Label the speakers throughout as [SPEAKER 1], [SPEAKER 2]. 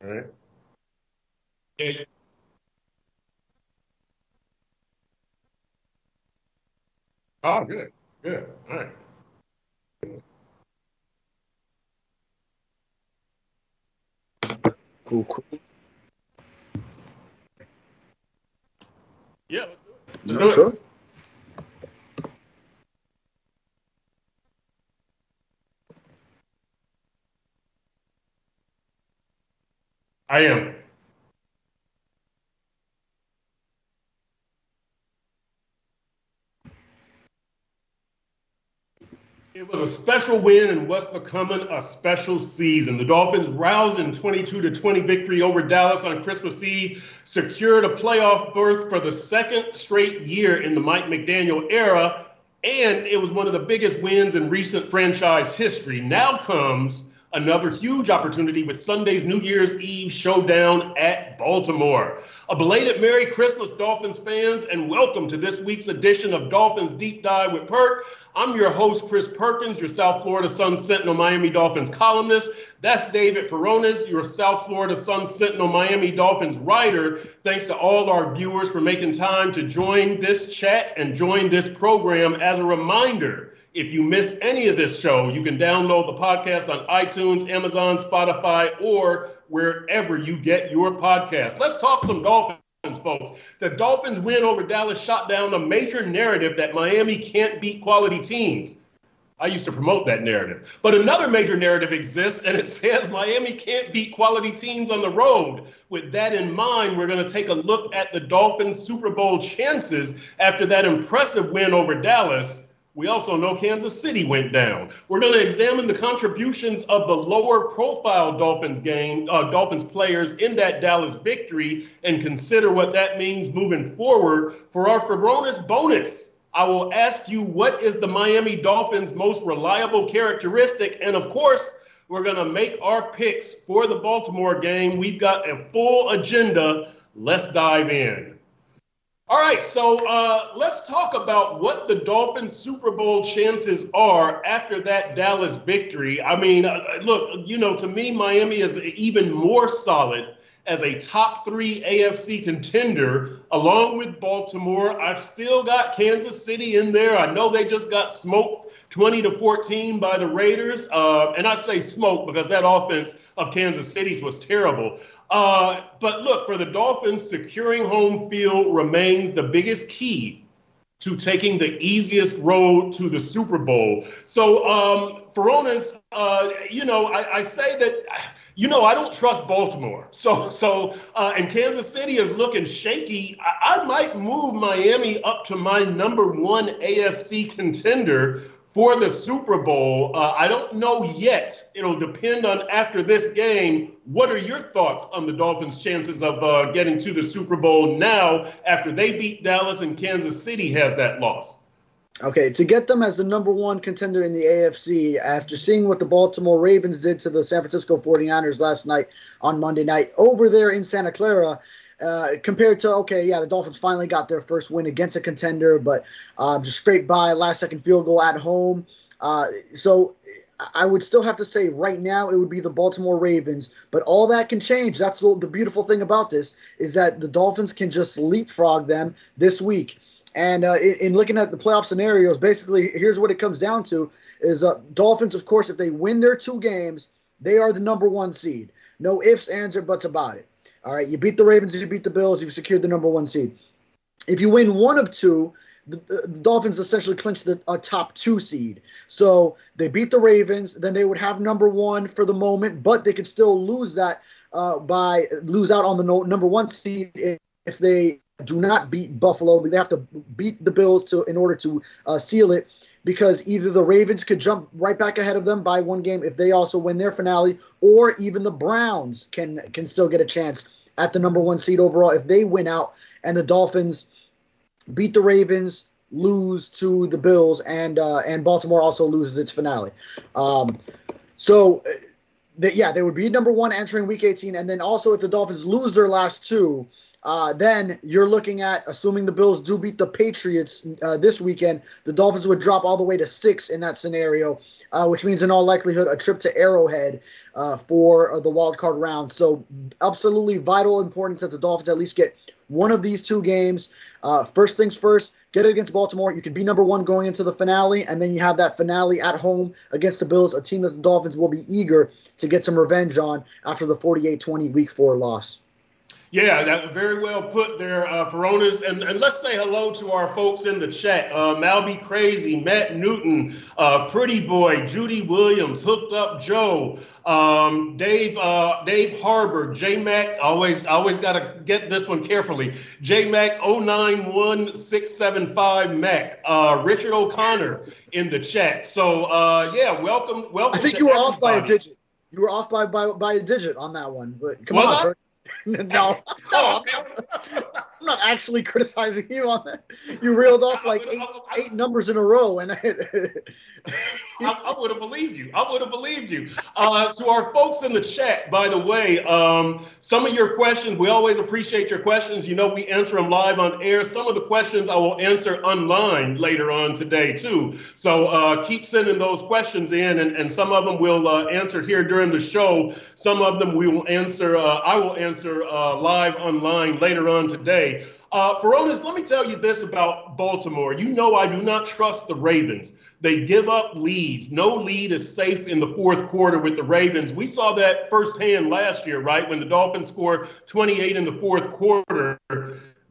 [SPEAKER 1] All right. Yeah. Oh, good. Good. All right.
[SPEAKER 2] Cool, cool.
[SPEAKER 1] Yeah, let's do it. Let's
[SPEAKER 2] No,
[SPEAKER 1] do it.
[SPEAKER 2] sure.
[SPEAKER 1] I am. It was a special win in what's becoming a special season. The Dolphins rousing 22-20 victory over Dallas on Christmas Eve, secured a playoff berth for the second straight year in the Mike McDaniel era, and it was one of the biggest wins in recent franchise history. Now comes another huge opportunity with Sunday's New Year's Eve showdown at Baltimore. A belated Merry Christmas, Dolphins fans, and welcome to this week's edition of Dolphins Deep Dive with Perk. I'm your host, Chris Perkins, your South Florida Sun Sentinel Miami Dolphins columnist. That's David Furones, your South Florida Sun Sentinel Miami Dolphins writer. Thanks to all our viewers for making time to join this chat and join this program. As a reminder, if you miss any of this show, you can download the podcast on iTunes, Amazon, Spotify, or wherever you get your podcast. Let's talk some Dolphins, folks. The Dolphins win over Dallas shot down a major narrative that Miami can't beat quality teams. I used to promote that narrative. But another major narrative exists, and it says Miami can't beat quality teams on the road. With that in mind, we're going to take a look at the Dolphins' Super Bowl chances after that impressive win over Dallas. We also know Kansas City went down. We're going to examine the contributions of the lower-profile Dolphins players in that Dallas victory, and consider what that means moving forward. For our Furones bonus, I will ask you, what is the Miami Dolphins' most reliable characteristic? And of course, we're going to make our picks for the Baltimore game. We've got a full agenda. Let's dive in. All right, so let's talk about what the Dolphins' Super Bowl chances are after that Dallas victory. I mean, look, to me, Miami is even more solid as a top three AFC contender, along with Baltimore. I've still got Kansas City in there. I know they just got smoked 20-14 by the Raiders. And I say smoked because that offense of Kansas City's was terrible. But look, for the Dolphins, securing home field remains the biggest key to taking the easiest road to the Super Bowl. So, Furones, I say that, I don't trust Baltimore. And Kansas City is looking shaky. I might move Miami up to my number one AFC contender for the Super Bowl. I don't know yet. It'll depend on after this game. What are your thoughts on the Dolphins' chances of getting to the Super Bowl now after they beat Dallas and Kansas City has that loss?
[SPEAKER 2] Okay, to get them as the number one contender in the AFC, after seeing what the Baltimore Ravens did to the San Francisco 49ers last night on Monday night over there in Santa Clara, compared to, the Dolphins finally got their first win against a contender, but just scraped by, last-second field goal at home. So I would still have to say right now it would be the Baltimore Ravens, but all that can change. That's the beautiful thing about this, is that the Dolphins can just leapfrog them this week. And in looking at the playoff scenarios, basically, here's what it comes down to, is Dolphins, of course, if they win their two games, they are the number one seed. No ifs, ands, or buts about it. All right, you beat the Ravens, you beat the Bills, you've secured the number one seed. If you win one of two, the Dolphins essentially clinch a top two seed. So they beat the Ravens, then they would have number one for the moment, but they could still lose that lose out on the number one seed if they do not beat Buffalo. They have to beat the Bills in order to seal it, because either the Ravens could jump right back ahead of them by one game if they also win their finale, or even the Browns can still get a chance at the number one seed overall if they win out and the Dolphins beat the Ravens, lose to the Bills, and Baltimore also loses its finale. They would be number one entering Week 18, and then also if the Dolphins lose their last two, Then you're looking at, assuming the Bills do beat the Patriots this weekend, the Dolphins would drop all the way to 6 in that scenario, which means in all likelihood a trip to Arrowhead for the wild card round. So absolutely vital importance that the Dolphins at least get one of these two games. First things first, get it against Baltimore. You can be number 1 going into the finale, and then you have that finale at home against the Bills, a team that the Dolphins will be eager to get some revenge on after the 48-20 Week 4 loss.
[SPEAKER 1] Yeah, that very well put there, Furones. And let's say hello to our folks in the chat. Malby Crazy, Matt Newton, Pretty Boy, Judy Williams, Hooked Up Joe, Dave Harbor, J Mac. Always got to get this one carefully. J Mac 091675 Mac, Richard O'Connor in the chat. So yeah, welcome.
[SPEAKER 2] I think you were off by a digit. You were off by a digit on that one. But come on, Bert. No, I'm not actually criticizing you on that. You reeled off like eight numbers in a row, and I
[SPEAKER 1] would have believed you. To our folks in the chat, by the way, some of your questions, we always appreciate your questions. You know, we answer them live on air. Some of the questions I will answer online later on today, too. So keep sending those questions in, and some of them we'll answer here during the show. Some of them we will answer, I will answer live online later on today. Furones, let me tell you this about Baltimore. You know I do not trust the Ravens. They give up leads. No lead is safe in the fourth quarter with the Ravens. We saw that firsthand last year, right, when the Dolphins scored 28 in the fourth quarter.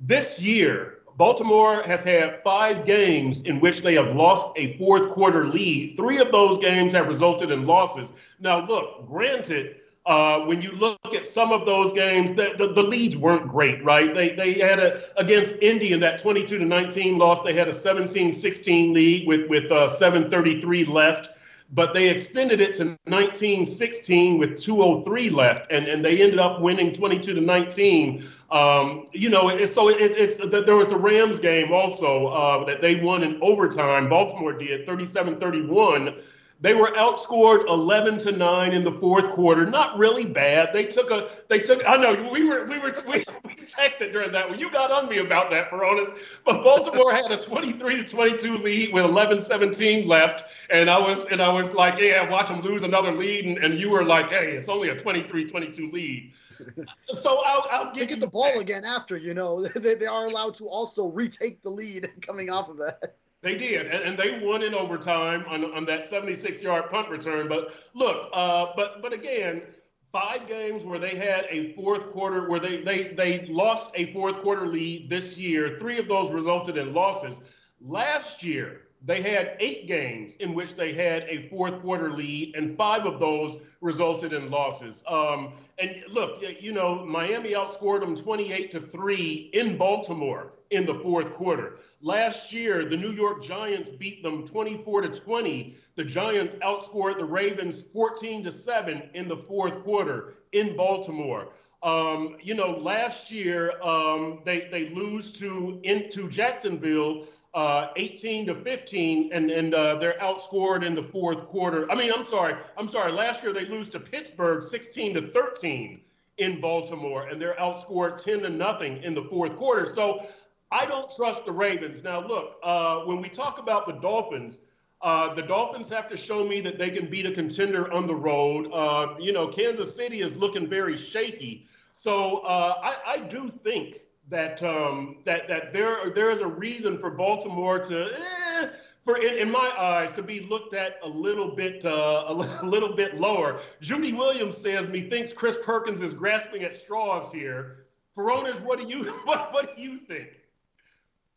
[SPEAKER 1] This year, Baltimore has had 5 games in which they have lost a fourth quarter lead. 3 of those games have resulted in losses. Now, look, granted, when you look at some of those games, the leads weren't great, right? They had against Indy in that 22-19 loss, they had a 17-16 lead with 7:33 left, but they extended it to 19-16 with 2:03 left, and they ended up winning 22-19. You know, there was the Rams game also that they won in overtime. Baltimore did 37-31. They were outscored 11-9 in the fourth quarter. Not really bad. They took. I know we texted during that one. You got on me about that, Furones. But Baltimore had a 23-22 lead with 11:17 left, and I was like, yeah, watch them lose another lead, and you were like, hey, it's only a 23-22 lead. So I'll
[SPEAKER 2] get the ball again after. You know, they are allowed to also retake the lead coming off of that.
[SPEAKER 1] They did, and they won in overtime on that 76-yard punt return. But look, but again, 5 games where they had a fourth quarter, where they lost a fourth quarter lead this year. 3 of those resulted in losses. Last year, they had 8 games in which they had a fourth quarter lead, and 5 of those resulted in losses. And look, you know, Miami outscored them 28-3 in Baltimore in the fourth quarter. Last year, the New York Giants beat them 24-20. The Giants outscored the Ravens 14-7 in the fourth quarter in Baltimore. You know, last year they lose to Jacksonville 18-15, and they're outscored in the fourth quarter. I'm sorry. Last year they lose to Pittsburgh 16-13 in Baltimore, and they're outscored 10-0 in the fourth quarter. So I don't trust the Ravens. Now, look, when we talk about the Dolphins have to show me that they can beat a contender on the road. You know, Kansas City is looking very shaky. So I do think that there is a reason for Baltimore to, in my eyes, to be looked at a little bit lower. Judy Williams says, methinks Chris Perkins is grasping at straws here. Furones, what do you think?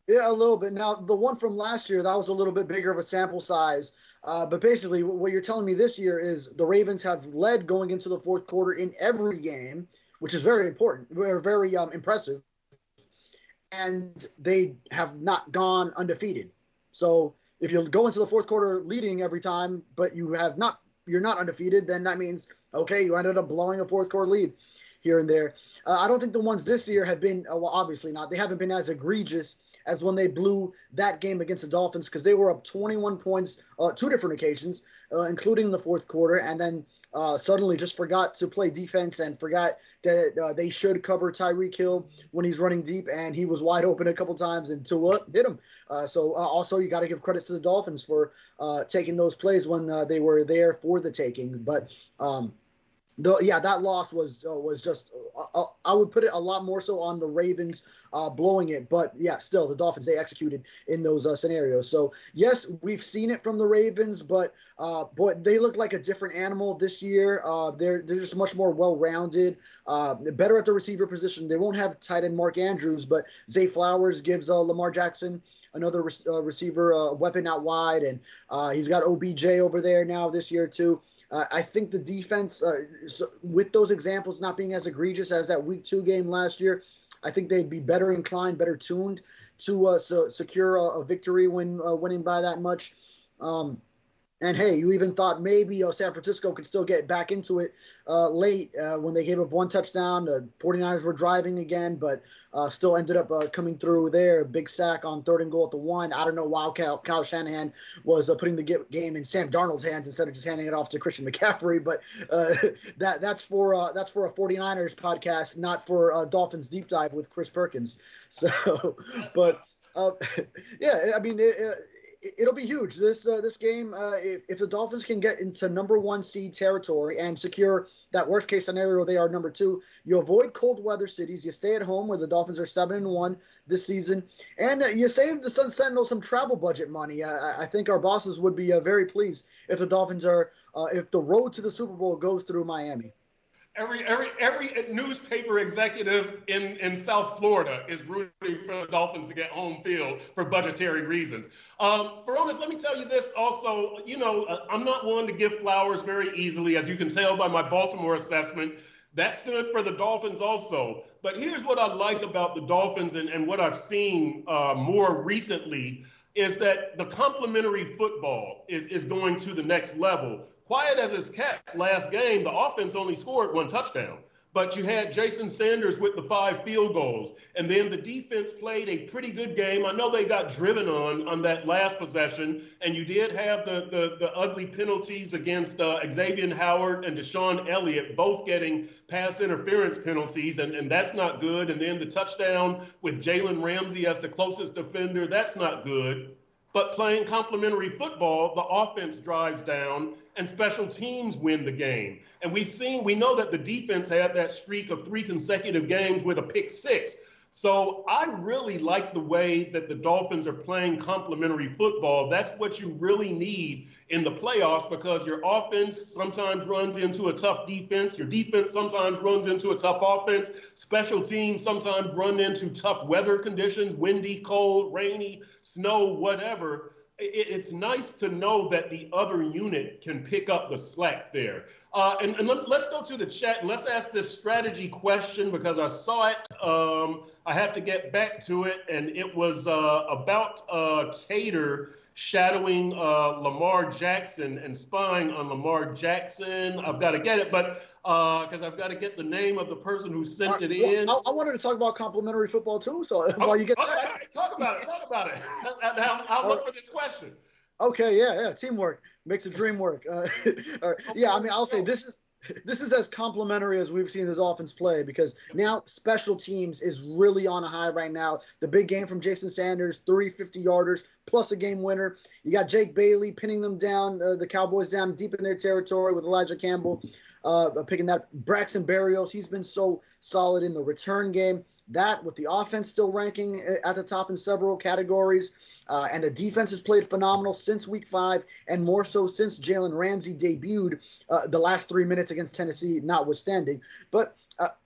[SPEAKER 2] Yeah, a little bit. Now, the one from last year, that was a little bit bigger of a sample size. But basically, what you're telling me this year is the Ravens have led going into the fourth quarter in every game, which is very important, very impressive. And they have not gone undefeated. So if you go into the fourth quarter leading every time, but you're not undefeated, then that means, okay, you ended up blowing a fourth quarter lead here and there. I don't think the ones this year have been, well, obviously not. They haven't been as egregious as when they blew that game against the Dolphins, because they were up 21 points 2 different occasions, including the fourth quarter, and then suddenly just forgot to play defense and forgot that they should cover Tyreek Hill when he's running deep, and he was wide open a couple times, and Tua hit him. Also, you got to give credit to the Dolphins for taking those plays when they were there for the taking. But that loss was just I would put it a lot more so on the Ravens blowing it, but yeah, still the Dolphins, they executed in those scenarios. So yes, we've seen it from the Ravens, but boy, they look like a different animal this year. They're just much more well-rounded, better at the receiver position. They won't have tight end Mark Andrews, but Zay Flowers gives Lamar Jackson another receiver weapon out wide, and he's got OBJ over there now this year too. I think the defense, with those examples not being as egregious as that Week 2 game last year, I think they'd be better inclined, better tuned to secure a victory when winning by that much. And hey, you even thought maybe San Francisco could still get back into it late when they gave up one touchdown. The 49ers were driving again, but still ended up coming through there. Big sack on 3rd and goal at the 1. I don't know why Kyle Shanahan was putting the game in Sam Darnold's hands instead of just handing it off to Christian McCaffrey. But that's for a 49ers podcast, not for Dolphins Deep Dive with Chris Perkins. So, but yeah, I mean. It'll be huge. This game, if the Dolphins can get into number 1 seed territory and secure that worst case scenario, they are number 2. You avoid cold weather cities. You stay at home where the Dolphins are 7-1 this season, and you save the Sun Sentinel some travel budget money. I think our bosses would be very pleased if the Dolphins if the road to the Super Bowl goes through Miami.
[SPEAKER 1] Every newspaper executive in South Florida is rooting for the Dolphins to get home field for budgetary reasons. Furones, let me tell you this also. I'm not one to give flowers very easily, as you can tell by my Baltimore assessment. That stood for the Dolphins also. But here's what I like about the Dolphins and what I've seen more recently is that the complementary football is going to the next level. Quiet as it's kept last game, the offense only scored 1 touchdown. But you had Jason Sanders with the 5 field goals. And then the defense played a pretty good game. I know they got driven on that last possession. And you did have the ugly penalties against Xavier Howard and Deshaun Elliott, both getting pass interference penalties. And that's not good. And then the touchdown with Jalen Ramsey as the closest defender, that's not good. But playing complementary football, the offense drives down and special teams win the game. And we know that the defense had that streak of 3 consecutive games with a pick 6. So I really like the way that the Dolphins are playing complementary football. That's what you really need in the playoffs, because your offense sometimes runs into a tough defense. Your defense sometimes runs into a tough offense. Special teams sometimes run into tough weather conditions, windy, cold, rainy, snow, whatever. It's nice to know that the other unit can pick up the slack there. And let's go to the chat. Let's ask this strategy question, because I saw it. I have to get back to it. And it was about Cater shadowing Lamar Jackson and spying on Lamar Jackson. I've got to get it, but because I've got to get the name of the person who sent it in.
[SPEAKER 2] I wanted to talk about complimentary football too. So while you get that,
[SPEAKER 1] all right, talk about it. I'll look for this question.
[SPEAKER 2] Okay, yeah, teamwork makes a dream work. Yeah, I mean, I'll say this is as complimentary as we've seen the Dolphins play, because now special teams is really on a high right now. The big game from Jason Sanders, 3 50-yarders plus a game winner. You got Jake Bailey pinning them down, the Cowboys down deep in their territory with Elijah Campbell picking that. Braxton Berrios, he's been so solid in the return game. That with the offense still ranking at the top in several categories. And the defense has played phenomenal since week 5, and more so since Jalen Ramsey debuted the last 3 minutes against Tennessee, notwithstanding. But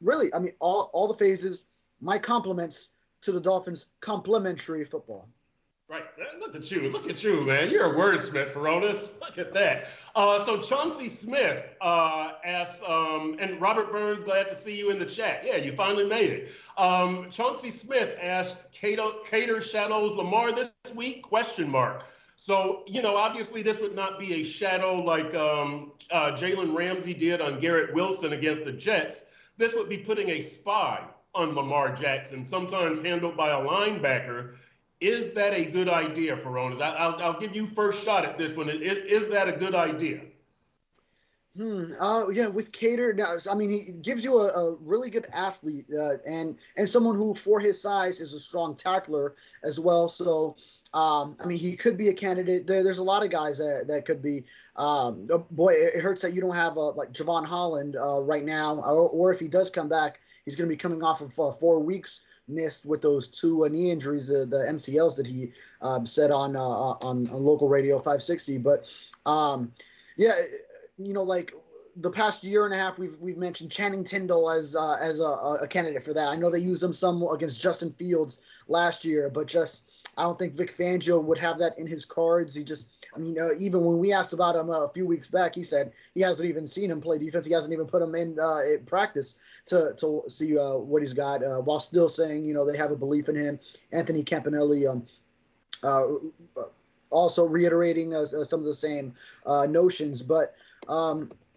[SPEAKER 2] really, I mean, all the phases, my compliments to the Dolphins' complimentary football.
[SPEAKER 1] Right. Look at you, man. You're a wordsmith, Furones. Look at that. So Chauncey Smith asks, and Robert Burns, glad to see you in the chat. Yeah, you finally made it. Chauncey Smith asks, Cater shadows Lamar this week? ? So, obviously this would not be a shadow like Jalen Ramsey did on Garrett Wilson against the Jets. This would be putting a spy on Lamar Jackson, sometimes handled by a linebacker. Is that a good idea, Furones? I'll give you first shot at this one. Is that a good idea?
[SPEAKER 2] Yeah, with Cater, now, I mean, he gives you a really good athlete and someone who, for his size, is a strong tackler as well. So, I mean, he could be a candidate. There's a lot of guys that could be. Boy, it hurts that you don't have like Javon Holland right now, or if he does come back, he's going to be coming off of 4 weeks missed with those 2 knee injuries, the MCLs that he said on local radio 560. But yeah. Like the past year and a half, we've mentioned Channing Tindall as a candidate for that. I know they used him some against Justin Fields last year, but I don't think Vic Fangio would have that in his cards. Even when we asked about him a few weeks back, he said he hasn't even seen him play defense. He hasn't even put him in practice to see what he's got, while still saying, they have a belief in him. Anthony Campanelli also reiterating some of the same notions. But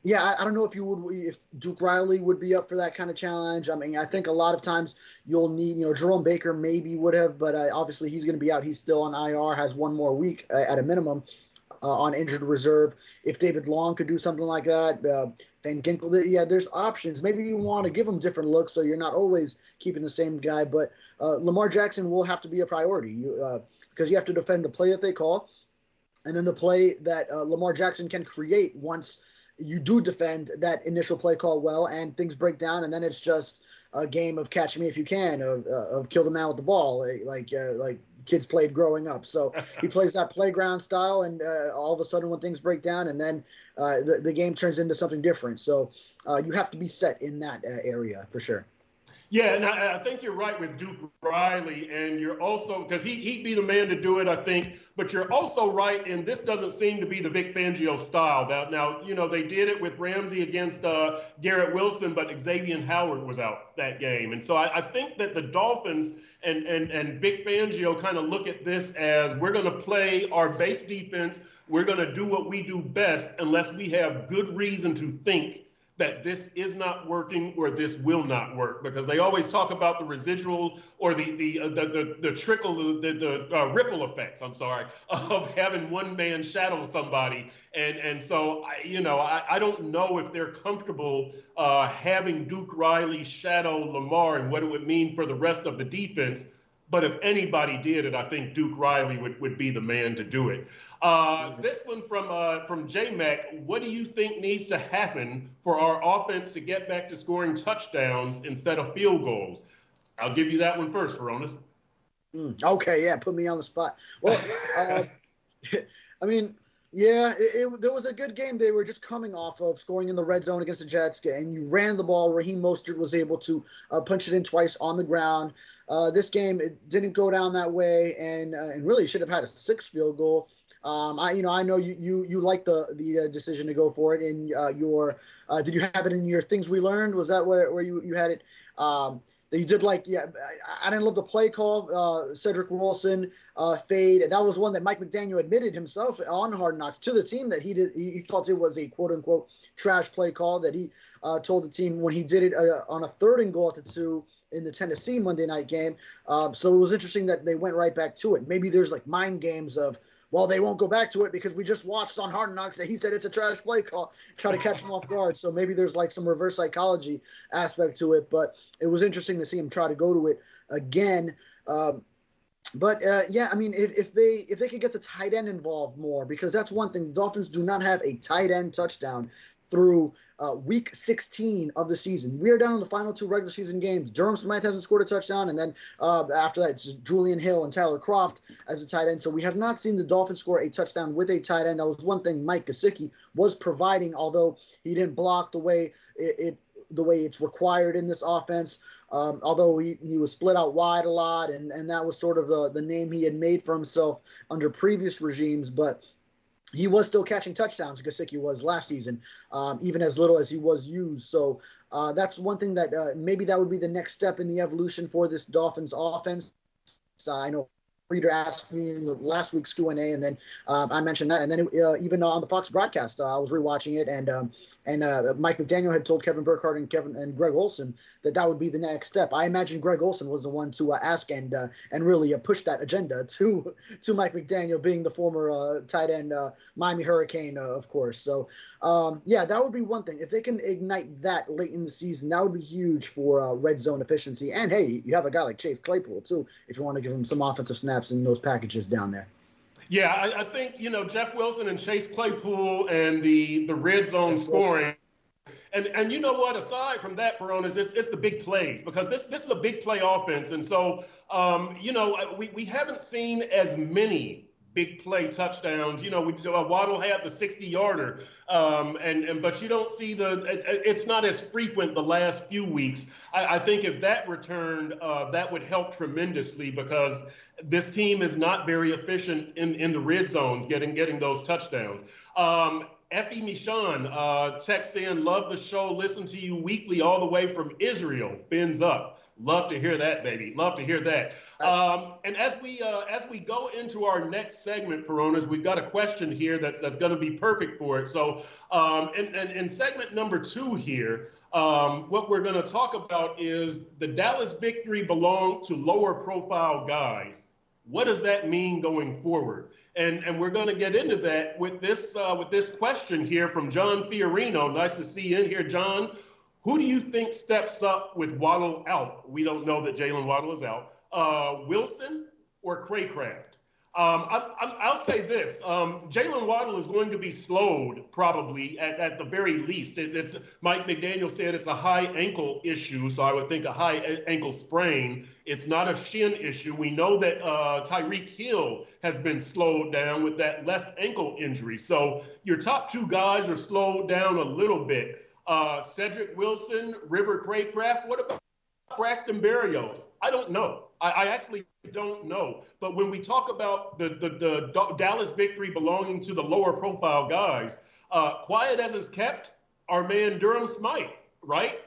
[SPEAKER 2] yeah, I don't know if Duke Riley would be up for that kind of challenge. I mean, I think a lot of times you'll need, Jerome Baker maybe would have, but obviously he's going to be out. He's still on IR, has 1 more week at a minimum on injured reserve. If David Long could do something like that, Van Ginkel, yeah, there's options. Maybe you want to give him different looks so you're not always keeping the same guy. But Lamar Jackson will have to be a priority because you have to defend the play that they call, and then the play that Lamar Jackson can create once you do defend that initial play call well and things break down, and then it's just a game of catch me if you can, of kill the man with the ball, like kids played growing up. So he plays that playground style, and all of a sudden when things break down, and then the game turns into something different. So you have to be set in that area for sure.
[SPEAKER 1] Yeah, and I think you're right with Duke Riley, and you're also, because he'd be the man to do it, I think, but you're also right, and this doesn't seem to be the Vic Fangio style. Now, they did it with Ramsey against Garrett Wilson, but Xavier Howard was out that game. And so I think that the Dolphins and Vic Fangio kind of look at this as, we're going to play our base defense, we're going to do what we do best unless we have good reason to think that this is not working or this will not work, because they always talk about the residual or the trickle, the ripple effects, of having one man shadow somebody. And so, I don't know if they're comfortable having Duke Riley shadow Lamar and what it would mean for the rest of the defense. But if anybody did it, I think Duke Riley would be the man to do it. This one from J-Mac, what do you think needs to happen for our offense to get back to scoring touchdowns instead of field goals? I'll give you that one first, Furones.
[SPEAKER 2] Okay, yeah, put me on the spot. Well, I mean, yeah, there was a good game they were just coming off of, scoring in the red zone against the Jets, and you ran the ball. Raheem Mostert was able to punch it in twice on the ground. This game, it didn't go down that way, and really should have had a 6th field goal. I know you like the decision to go for it in your. Did you have it in your things we learned? Was that where you had it? That you did like, yeah, I didn't love the play call, Cedric Wilson fade. That was one that Mike McDaniel admitted himself on Hard Knocks to the team that he felt it was a quote unquote trash play call, that he told the team when he did it on a 3rd and goal at the 2 in the Tennessee Monday night game. So it was interesting that they went right back to it. Maybe there's like mind games of, well, they won't go back to it because we just watched on Hard Knocks that he said it's a trash play call, try to catch him off guard. So maybe there's like some reverse psychology aspect to it, but it was interesting to see him try to go to it again. Yeah, I mean, if they could get the tight end involved more, because that's one thing. The Dolphins do not have a tight end touchdown through week 16 of the season. We are down to the final 2 regular season games. Durham Smythe hasn't scored a touchdown, and then after that, it's Julian Hill and Tyler Kroft as a tight end. So we have not seen the Dolphins score a touchdown with a tight end. That was one thing Mike Gesicki was providing, although he didn't block the way it's required in this offense. Although he was split out wide a lot, and that was sort of the name he had made for himself under previous regimes, but he was still catching touchdowns, Gesicki was last season, even as little as he was used. So that's one thing that maybe that would be the next step in the evolution for this Dolphins offense. I know reader asked me in the last week's Q&A, and then I mentioned that, and then even on the Fox broadcast, I was rewatching it, and Mike McDaniel had told Kevin Burkhardt and Greg Olson that would be the next step. I imagine Greg Olson was the one to ask and really push that agenda to Mike McDaniel, being the former tight end Miami Hurricane, of course. So that would be one thing. If they can ignite that late in the season, that would be huge for red zone efficiency. And hey, you have a guy like Chase Claypool too, if you want to give him some offensive snaps in those packages down there.
[SPEAKER 1] Yeah, I think, Jeff Wilson and Chase Claypool and the red zone scoring. And you know what? Aside from that, Furones, it's the big plays, because this is a big play offense. And so, we haven't seen as many big play touchdowns. Waddle had the 60-yarder, but you don't see it's not as frequent the last few weeks. I think if that returned, that would help tremendously, because this team is not very efficient in the red zones, getting those touchdowns. Effie Michon texts in, love the show, listen to you weekly all the way from Israel, fins up. Love to hear that, baby. Love to hear that. And as we go into our next segment, Furones, we've got a question here that's going to be perfect for it. So in segment number 2 here, what we're going to talk about is the Dallas victory belonged to lower profile guys. What does that mean going forward? And we're going to get into that with this question here from John Fiorino. Nice to see you in here, John. Who do you think steps up with Waddle out? We don't know that Jalen Waddle is out. Wilson or Craycraft? I'll say this. Jalen Waddle is going to be slowed probably at the very least. It's Mike McDaniel said it's a high ankle issue, so I would think a high ankle sprain. It's not a shin issue. We know that Tyreek Hill has been slowed down with that left ankle injury. So your top 2 guys are slowed down a little bit. Cedric Wilson, River Craycraft. What about Braxton Berrios? I don't know. I actually don't know. But when we talk about the Dallas victory belonging to the lower profile guys, quiet as it's kept, our man Durham Smythe, right?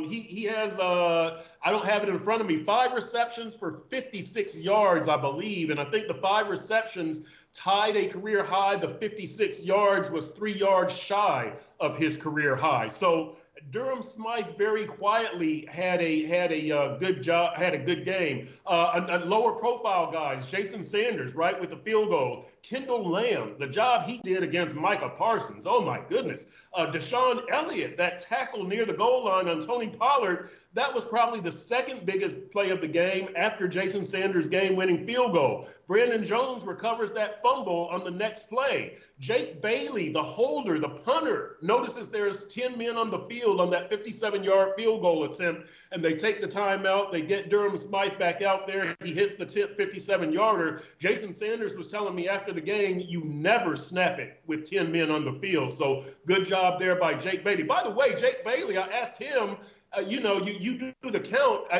[SPEAKER 1] He has, I don't have it in front of me, 5 receptions for 56 yards, I believe. And I think the 5 receptions tied a career high. The 56 yards was 3 yards shy of his career high. So Durham Smythe very quietly had a good job, had a good game. Lower profile guys, Jason Sanders, right, with the field goal. Kendall Lamb, the job he did against Micah Parsons. Oh my goodness. Deshaun Elliott, that tackle near the goal line on Tony Pollard, that was probably the second biggest play of the game after Jason Sanders' game-winning field goal. Brandon Jones recovers that fumble on the next play. Jake Bailey, the holder, the punter, notices there's 10 men on the field on that 57-yard field goal attempt, and they take the timeout. They get Durham Smythe back out there. He hits the 57-yarder. Jason Sanders was telling me after the game, you never snap it with 10 men on the field. So good job there by Jake Bailey. By the way, Jake Bailey, I asked him, you do the count.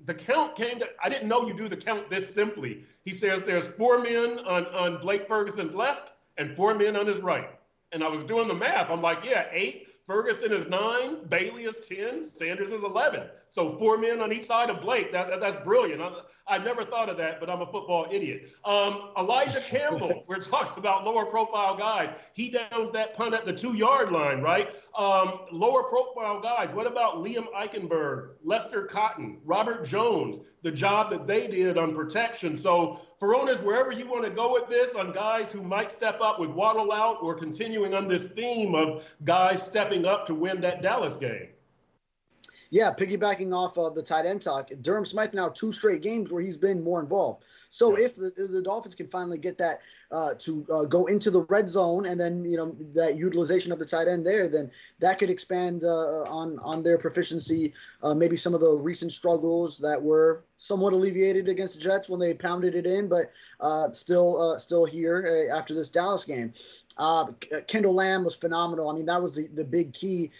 [SPEAKER 1] The count came to, I didn't know you do the count this simply. He says there's 4 men on Blake Ferguson's left and 4 men on his right. And I was doing the math. I'm like, yeah, 8. Ferguson is 9, Bailey is 10, Sanders is 11. So 4 men on each side of Blake. That's brilliant. I never thought of that, but I'm a football idiot. Elijah Campbell, we're talking about lower profile guys. He downs that punt at the 2-yard line, right? Lower profile guys. What about Liam Eichenberg, Lester Cotton, Robert Jones, the job that they did on protection? So Furones, wherever you want to go with this on guys who might step up with Waddle out, or continuing on this theme of guys stepping up to win that Dallas game.
[SPEAKER 2] Yeah, piggybacking off of the tight end talk, Durham Smythe now 2 straight games where he's been more involved. So if the Dolphins can finally get that to go into the red zone, and then that utilization of the tight end there, then that could expand on their proficiency. Maybe some of the recent struggles that were somewhat alleviated against the Jets when they pounded it in, but still here after this Dallas game. Kendall Lamb was phenomenal. I mean, that was the big key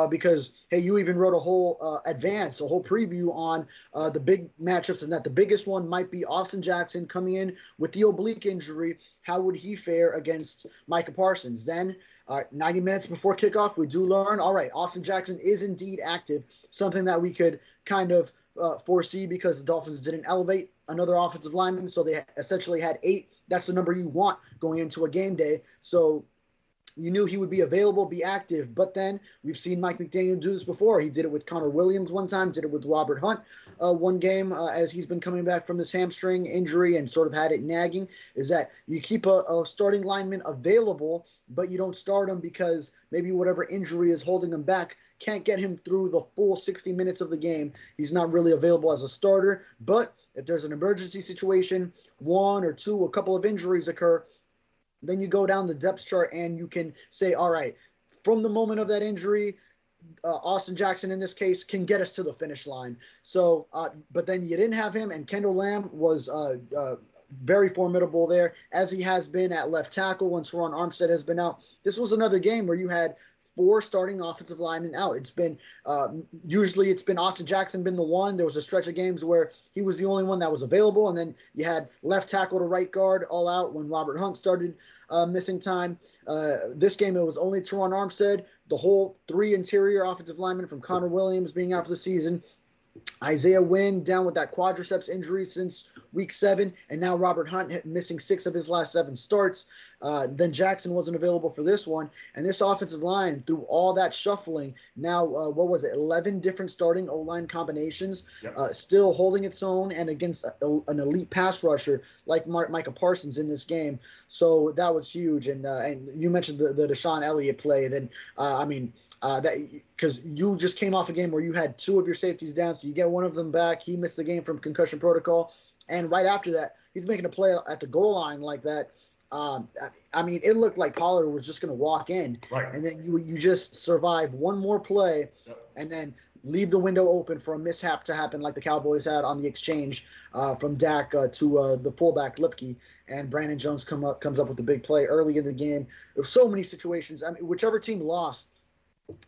[SPEAKER 2] because, hey, you even wrote a whole a whole preview on the big matchups, and that the biggest one might be Austin Jackson coming in with the oblique injury. How would he fare against Micah Parsons? Then 90 minutes before kickoff, we do learn, all right, Austin Jackson is indeed active, something that we could kind of foresee because the Dolphins didn't elevate another offensive lineman. So they essentially had 8. That's the number you want going into a game day. So you knew he would be available, be active. But then we've seen Mike McDaniel do this before. He did it with Connor Williams one time, did it with Robert Hunt one game as he's been coming back from this hamstring injury and sort of had it nagging, is that you keep a starting lineman available, but you don't start him because maybe whatever injury is holding him back can't get him through the full 60 minutes of the game. He's not really available as a starter. But if there's an emergency situation, 1 or 2, a couple of injuries occur, then you go down the depth chart and you can say, all right, from the moment of that injury, Austin Jackson in this case can get us to the finish line. So, but then you didn't have him, and Kendall Lamb was very formidable there, as he has been at left tackle when Teron Armstead has been out. This was another game where you had 4 starting offensive linemen out. It's been usually it's been Austin Jackson been the one. There was a stretch of games where he was the only one that was available, and then you had left tackle to right guard all out when Robert Hunt started missing time. This game it was only Teron Armstead, the whole 3 interior offensive linemen from Connor Williams being out for the season. Isaiah Wynn down with that quadriceps injury since week 7, and now Robert Hunt missing 6 of his last 7 starts. Then Jackson wasn't available for this one, and this offensive line, through all that shuffling, now, 11 different starting O-line combinations, still holding its own and against an elite pass rusher like Micah Parsons in this game. So that was huge. And you mentioned the Deshaun Elliott play. Then, that because you just came off a game where you had 2 of your safeties down, so you get one of them back. He missed the game from concussion protocol, and right after that, he's making a play at the goal line like that. It looked like Pollard was just going to walk in,
[SPEAKER 1] right, and
[SPEAKER 2] then you just survive one more play, and then leave the window open for a mishap to happen like the Cowboys had on the exchange from Dak to the fullback Lipke, and Brandon Jones comes up with the big play early in the game. There were so many situations. Whichever team lost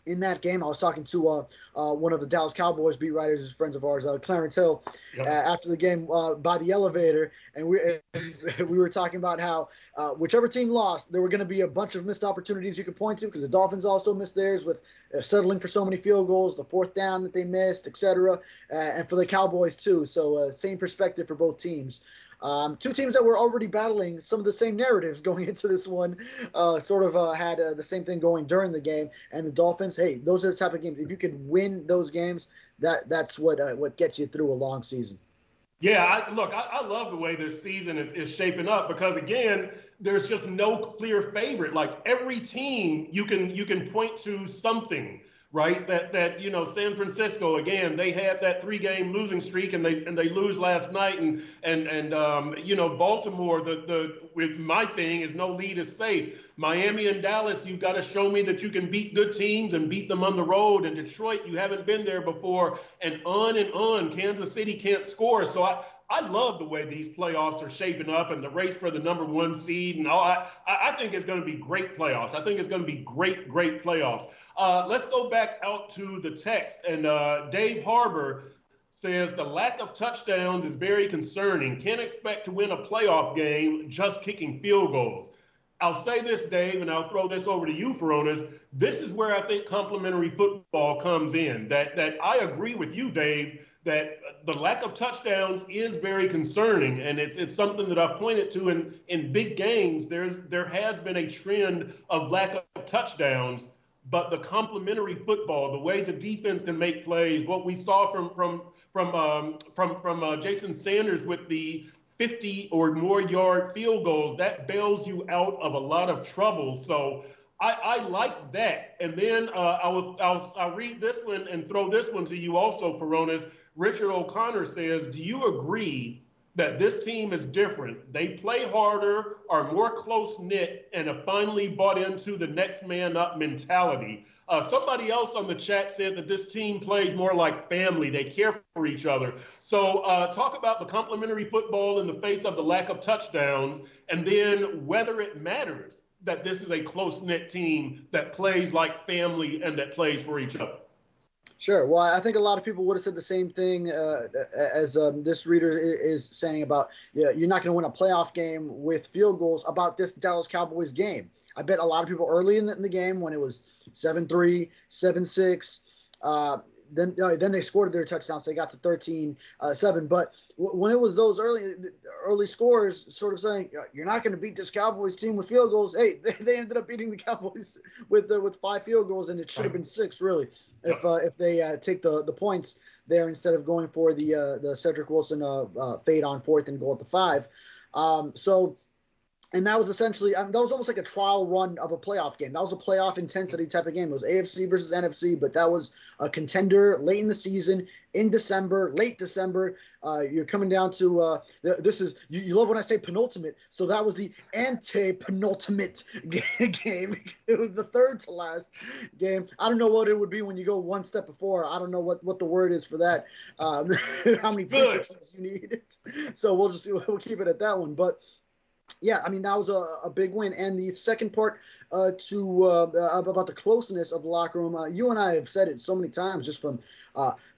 [SPEAKER 2] in that game, I was talking to one of the Dallas Cowboys beat writers, who's friends of ours, Clarence Hill, after the game by the elevator, and we were talking about how whichever team lost, there were going to be a bunch of missed opportunities you could point to, because the Dolphins also missed theirs with settling for so many field goals, the 4th down that they missed, etc., and for the Cowboys too. So same perspective for both teams. 2 teams that were already battling some of the same narratives going into this one had the same thing going during the game. And the Dolphins, hey, those are the type of games. If you can win those games, that's what gets you through a long season.
[SPEAKER 1] Yeah, I love the way this season is shaping up, because, again, there's just no clear favorite. Like, every team you can point to something. Right, that San Francisco, again, they had that 3-game losing streak, and they lose last night, and Baltimore, with my thing is no lead is safe. Miami and Dallas, you've got to show me that you can beat good teams and beat them on the road. And Detroit, you haven't been there before, and on. Kansas City can't score. So I love the way these playoffs are shaping up, and the race for the number 1 seed. And I think it's going to be great playoffs. I think it's going to be great playoffs. Let's go back out to the text. And Dave Harbor says the lack of touchdowns is very concerning. Can't expect to win a playoff game just kicking field goals. I'll say this, Dave, and I'll throw this over to you, Furones. This is where I think complementary football comes in. That I agree with you, Dave, that the lack of touchdowns is very concerning, and it's something that I've pointed to in big games. There has been a trend of lack of touchdowns, but the complementary football, the way the defense can make plays, what we saw from Jason Sanders with the 50 or more yard field goals, that bails you out of a lot of trouble. So I like that. And then I'll read this one and throw this one to you also, Furones. Richard O'Connor says, do you agree that this team is different? They play harder, are more close-knit, and have finally bought into the next man up mentality. Somebody else on the chat said that this team plays more like family. They care for each other. So talk about the complementary football in the face of the lack of touchdowns, and then whether it matters that this is a close-knit team that plays like family and that plays for each other.
[SPEAKER 2] Sure. Well, I think a lot of people would have said the same thing as this reader is saying about you're not going to win a playoff game with field goals about this Dallas Cowboys game. I bet a lot of people early in the game when it was 7-3, 7-6, then they scored their touchdown, so they got to 13-7. But when it was those early scores, sort of saying you're not going to beat this Cowboys team with field goals. Hey, they ended up beating the Cowboys with 5 field goals, and it should have been 6 really if they take the points there instead of going for the Cedric Wilson fade on 4th and goal at the 5. And that was essentially that was almost like a trial run of a playoff game. That was a playoff intensity type of game. It was AFC versus NFC, but that was a contender late in the season, in December, late December. You're coming down to this is you love when I say penultimate. So that was the anti-penultimate game. It was the 3rd to last game. I don't know what it would be when you go one step before. I don't know what the word is for that. How many prefixes you need? So we'll keep it at that one, but. Yeah, I mean, that was a big win. And the second part about the closeness of the locker room, you and I have said it so many times just from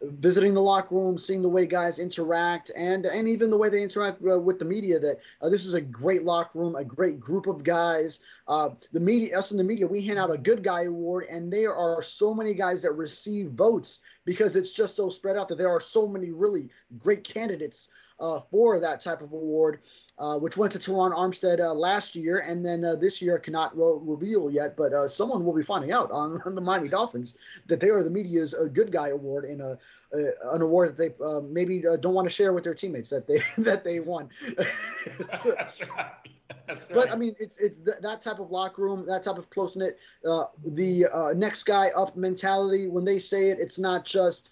[SPEAKER 2] visiting the locker room, seeing the way guys interact, and even the way they interact with the media, that this is a great locker room, a great group of guys. The media, us in the media, we hand out a good guy award, and there are so many guys that receive votes because it's just so spread out that there are so many really great candidates for that type of award. Which went to Teron Armstead last year, and then this year cannot reveal yet, but someone will be finding out on the Miami Dolphins that they are the media's Good Guy Award, and an award that they maybe don't want to share with their teammates that they won.
[SPEAKER 1] That's right.
[SPEAKER 2] But I mean, it's that type of locker room, that type of close knit, the next guy up mentality. When they say it, it's not just.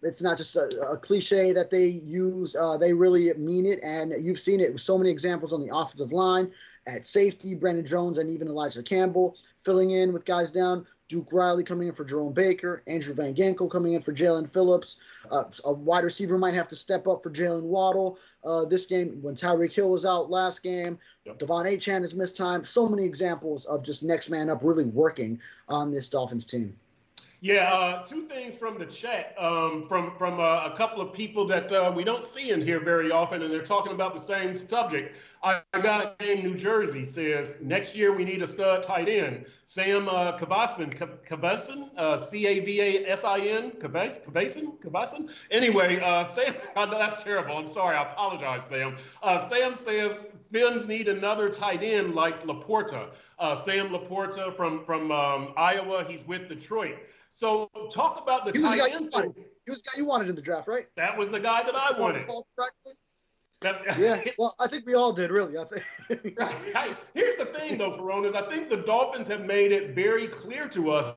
[SPEAKER 2] It's not just a cliche that they use. They really mean it, and you've seen it with so many examples on the offensive line, at safety, Brandon Jones and even Elijah Campbell filling in with guys down, Duke Riley coming in for Jerome Baker, Andrew Van Ginkel coming in for Jalen Phillips. A wide receiver might have to step up for Jalen Waddle this game when Tyreek Hill was out last game. Yep. Devon Achane has missed time. So many examples of just next man up really working on this Dolphins team.
[SPEAKER 1] Yeah, 2 things from the chat, from a couple of people that we don't see in here very often, and they're talking about the same subject. I got in New Jersey says, next year we need a stud tight end. Sam Cavasin, C-A-V-A-S-I-N, Cavasin? Anyway, Sam, that's terrible. I'm sorry. I apologize, Sam. Sam says Finns need another tight end like Laporta. Sam Laporta from Iowa. He's with Detroit. So talk about the tight end.
[SPEAKER 2] He was the guy you wanted in the draft, right?
[SPEAKER 1] That was the guy that I wanted.
[SPEAKER 2] Yeah, well, I think we all did, really. I think.
[SPEAKER 1] Right. Here's the thing, though, Furones. I think the Dolphins have made it very clear to us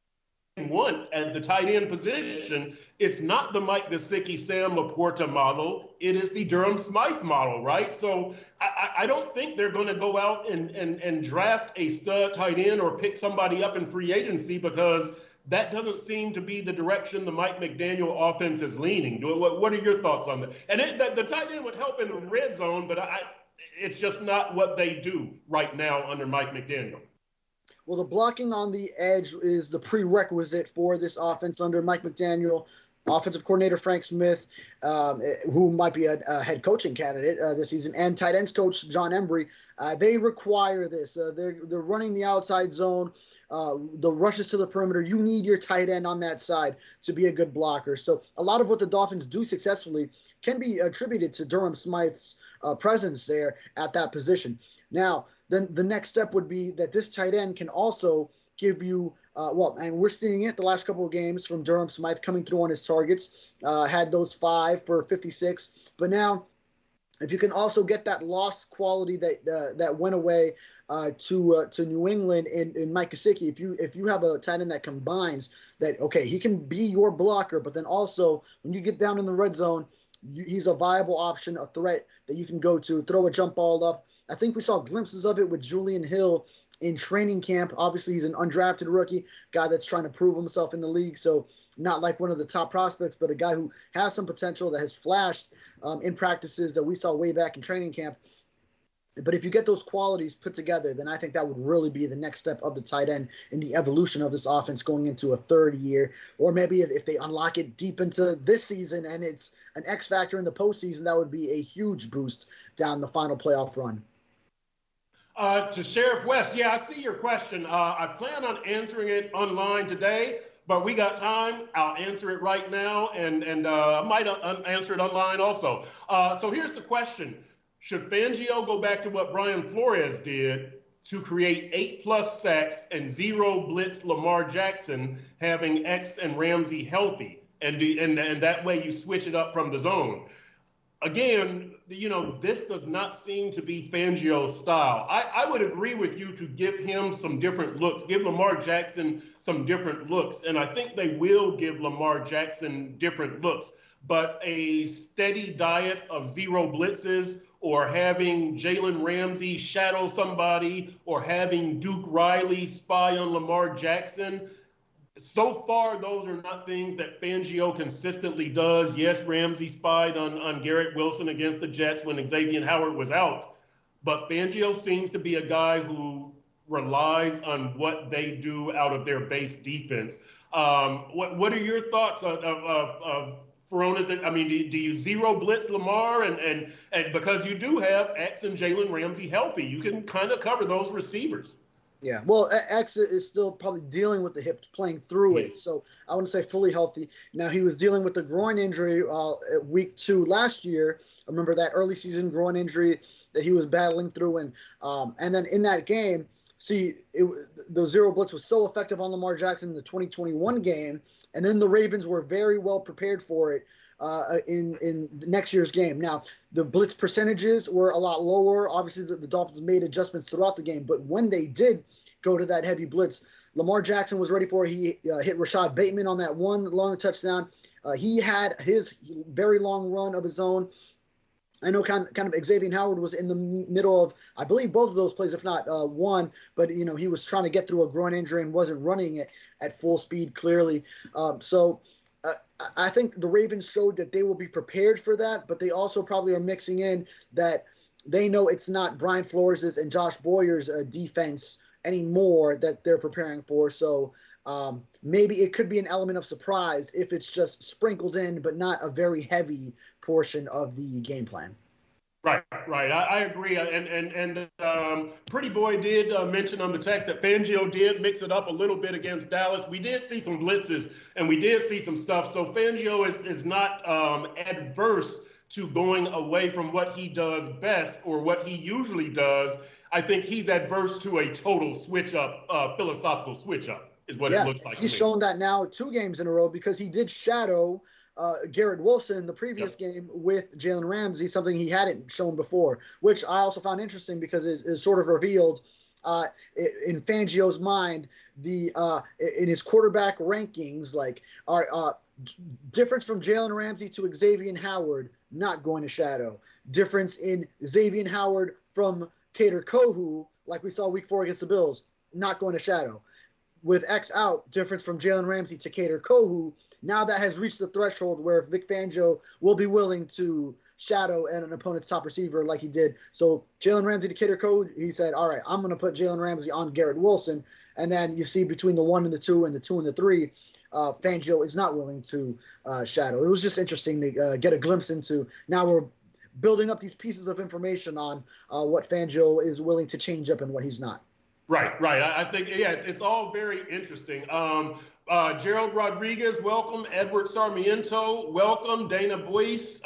[SPEAKER 1] want at the tight end position. It's not the Mike Gesicki, Sam Laporta model. It is the Durham Smythe model, right? So I don't think they're going to go out and draft a stud tight end or pick somebody up in free agency, because that doesn't seem to be the direction the Mike McDaniel offense is leaning. What are your thoughts on that? And the tight end would help in the red zone, but it's just not what they do right now under Mike McDaniel.
[SPEAKER 2] Well, the blocking on the edge is the prerequisite for this offense under Mike McDaniel. Offensive coordinator Frank Smith, who might be a head coaching candidate this season, and tight ends coach John Embry, they require this. They're running the outside zone, the rushes to the perimeter. You need your tight end on that side to be a good blocker. So a lot of what the Dolphins do successfully can be attributed to Durham Smythe's presence there at that position. Now, then the next step would be that this tight end can also give you, and we're seeing it the last couple of games from Durham Smythe coming through on his targets, had those 5 for 56. But now, if you can also get that lost quality that went away to New England in Mike Gesicki, if you have a tight end that combines that, okay, he can be your blocker, but then also when you get down in the red zone, he's a viable option, a threat that you can go to, throw a jump ball up. I think we saw glimpses of it with Julian Hill in training camp. Obviously, he's an undrafted rookie, guy that's trying to prove himself in the league. So not like one of the top prospects, but a guy who has some potential, that has flashed in practices that we saw way back in training camp. But if you get those qualities put together, then I think that would really be the next step of the tight end in the evolution of this offense going into a third year. Or maybe if they unlock it deep into this season and it's an X factor in the postseason, that would be a huge boost down the final playoff run.
[SPEAKER 1] To Sheriff West, yeah, I see your question. I plan on answering it online today, but we got time. I'll answer it right now, and I might answer it online also. So here's the question. Should Fangio go back to what Brian Flores did to create 8+ sacks and 0 blitz Lamar Jackson, having X and Ramsey healthy, and that way you switch it up from the zone? Again, this does not seem to be Fangio's style. I would agree with you to give him some different looks, give Lamar Jackson some different looks, and I think they will give Lamar Jackson different looks. But a steady diet of 0 blitzes, or having Jalen Ramsey shadow somebody, or having Duke Riley spy on Lamar Jackson, so far, those are not things that Fangio consistently does. Yes, Ramsey spied on Garrett Wilson against the Jets when Xavier Howard was out. But Fangio seems to be a guy who relies on what they do out of their base defense. What are your thoughts of Furones? I mean, do you 0 blitz Lamar? And because you do have X and Jalen Ramsey healthy, you can kind of cover those receivers.
[SPEAKER 2] Yeah, well, X is still probably dealing with the hip, playing through it. So I wouldn't say fully healthy. Now, he was dealing with the groin injury at week 2 last year. I remember that early season groin injury that he was battling through. And then in that game, the 0 blitz was so effective on Lamar Jackson in the 2021 game. And then the Ravens were very well prepared for it in next year's game. Now, the blitz percentages were a lot lower. Obviously, the Dolphins made adjustments throughout the game. But when they did go to that heavy blitz, Lamar Jackson was ready for it. He hit Rashad Bateman on that one long touchdown. He had his very long run of his own. I know kind of Xavier Howard was in the middle of, I believe, both of those plays, if not one. But, he was trying to get through a groin injury and wasn't running it at full speed, clearly. So I think the Ravens showed that they will be prepared for that, but they also probably are mixing in that they know it's not Brian Flores' and Josh Boyer's defense anymore that they're preparing for. So maybe it could be an element of surprise if it's just sprinkled in, but not a very heavy portion of the game plan.
[SPEAKER 1] Right. I agree. And Pretty Boy did mention on the text that Fangio did mix it up a little bit against Dallas. We did see some blitzes and we did see some stuff. So Fangio is not adverse to going away from what he does best or what he usually does. I think he's adverse to a total switch up, philosophical switch up is what it looks like.
[SPEAKER 2] He's shown that now 2 games in a row because he did shadow Garrett Wilson the previous game with Jalen Ramsey, something he hadn't shown before, which I also found interesting because it is sort of revealed in Fangio's mind in his quarterback rankings, like are difference from Jalen Ramsey to Xavier Howard, not going to shadow. Difference in Xavier Howard from Kader Kohu, like we saw week 4 against the Bills, not going to shadow. With X out, difference from Jalen Ramsey to Kader Kohu. Now that has reached the threshold where Vic Fangio will be willing to shadow an opponent's top receiver like he did. So Jalen Ramsey to Kader Kohu, he said, all right, I'm going to put Jalen Ramsey on Garrett Wilson. And then you see between the 1 and the 2 and the 2 and the 3, Fangio is not willing to shadow. It was just interesting to get a glimpse into. Now we're building up these pieces of information on what Fangio is willing to change up and what he's not.
[SPEAKER 1] Right. I think, it's all very interesting. Gerald Rodriguez, welcome. Edward Sarmiento, welcome. Dana Boyce,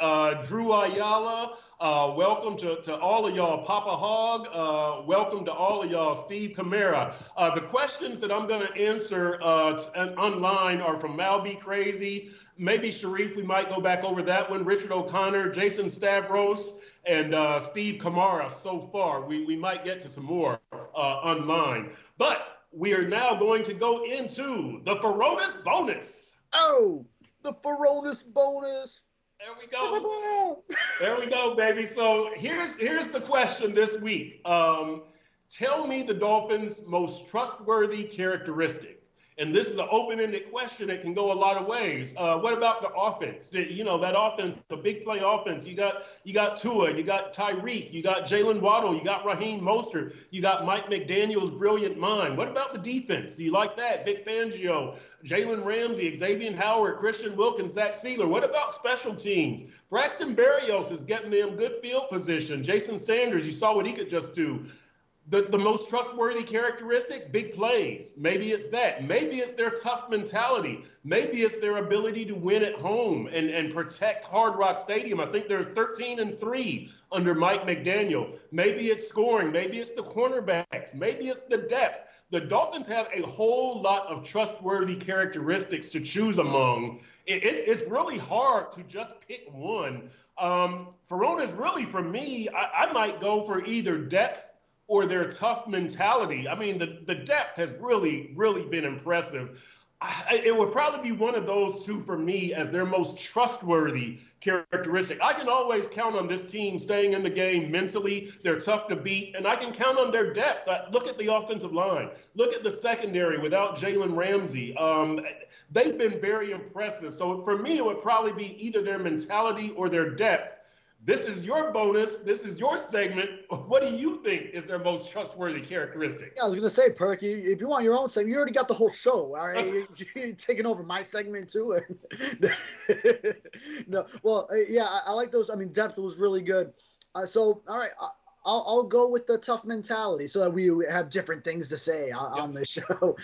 [SPEAKER 1] Drew Ayala, welcome to all of y'all. Papa Hogg, welcome to all of y'all. Steve Camara. The questions that I'm going to answer online are from Malby Crazy. Maybe Sharif, we might go back over that one. Richard O'Connor, Jason Stavros, and Steve Kamara so far. We might get to some more online. But we are now going to go into the Furones bonus.
[SPEAKER 2] Oh, the Furones bonus.
[SPEAKER 1] There we go. There we go, baby. So here's the question this week. Tell me the Dolphins' most trustworthy characteristic. And this is an open-ended question. It can go a lot of ways. What about the offense? That offense, the big play offense. You got Tua, you got Tyreek, you got Jalen Waddle, you got Raheem Mostert, you got Mike McDaniel's brilliant mind. What about the defense? Do you like that? Vic Fangio, Jalen Ramsey, Xavier Howard, Christian Wilkins, Zach Sealer. What about special teams? Braxton Berrios is getting them good field position. Jason Sanders, you saw what he could just do. The most trustworthy characteristic, big plays. Maybe it's that. Maybe it's their tough mentality. Maybe it's their ability to win at home and protect Hard Rock Stadium. I think they're 13-3 under Mike McDaniel. Maybe it's scoring. Maybe it's the cornerbacks. Maybe it's the depth. The Dolphins have a whole lot of trustworthy characteristics to choose among. It's really hard to just pick one. Furones, really, for me, I might go for either depth or their tough mentality. I mean, the depth has really, really been impressive. It would probably be one of those two for me as their most trustworthy characteristic. I can always count on this team staying in the game mentally. They're tough to beat, and I can count on their depth. Look at the offensive line. Look at the secondary without Jalen Ramsey. They've been very impressive. So for me, it would probably be either their mentality or their depth. This is your bonus. This is your segment. What do you think is their most trustworthy characteristic?
[SPEAKER 2] Yeah, I was going to say, Perky, if you want your own segment, you already got the whole show. All right, you're taking over my segment too. No, well, yeah, I like those. I mean, depth was really good. So, all right, I'll go with the tough mentality so that we have different things to say on the show.